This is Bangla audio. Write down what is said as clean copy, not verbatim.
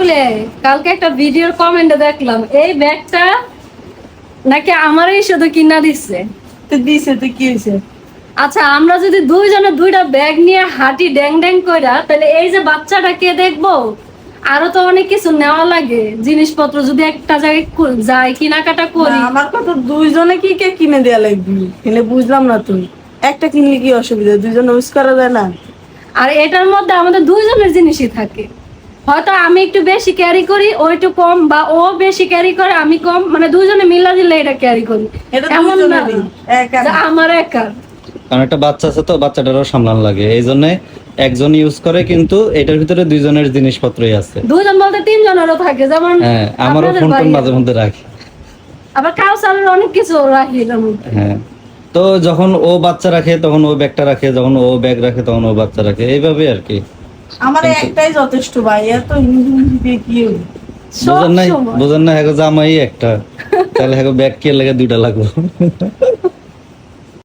আসলে কালকে একটা ভিডিওর কমেন্টে দেখলাম এই ব্যাগটা নাকি আমারই শুধু কিনা দিচ্ছে। তো দিছে তো কি হয়েছে? আচ্ছা আমরা যদি দুইজনে দুইটা ব্যাগ নিয়ে হাঁটি ড্যাং ড্যাং কইরা, তাহলে এই যে বাচ্চাটা কে দেখবো? আরো তো অনেক কিছু নেওয়া লাগে, জিনিসপত্র যদি একটা জায়গায় যাই কেনাকাটা করি। না, আমার কথা দুইজনে কি কে কিনে দেয়া লাগবে? কিনে বুঝলাম না তুই। একটা কিনলে কি অসুবিধা? দুইজন ইউজ করা যায় না? আর এটার মধ্যে আমাদের দুইজনের জিনিসই থাকে। হয়তো আমি একটু বেশি ক্যারি করি, ও একটু কম, বা ও বেশি ক্যারি করে আমি কম, মানে দুইজনে মিলা দিলে এটা ক্যারি করি। এটা এমন না দুইজনেরই, একা যে না। আমার একা। কারণ একটা বাচ্চা আছে তো, বাচ্চাটারও সামলান লাগে, এই জন্য একজন ইউজ করে, কিন্তু এটার ভিতরে দুইজনের জিনিসপত্রই আছে। দুইজন বলতে তিনজনেরও থাকে, যেমন হ্যাঁ, আমারও আপনাদের ফোন টোন বাড়ি। মাঝে মধ্যে রাখি। আবার কাউসারের অনেক কিছু রাখি এটার মধ্যে। হ্যাঁ, তো যখন ও বাচ্চা রাখে তখন ও ব্যাগটা রাখে, যখন ও ব্যাগ রাখে তখন ও বাচ্চা রাখে, এইভাবে আর কি। আমার একটাই যথেষ্ট ভাই, এত হিন্দি দিয়ে কি হবে? সব বুঝেন নাই, সময় বুঝেন না, হ্যাঁ জামাই একটা, তাহলে হ্যাঁ ব্যাগ কে লাগে দুইটা লাগলো।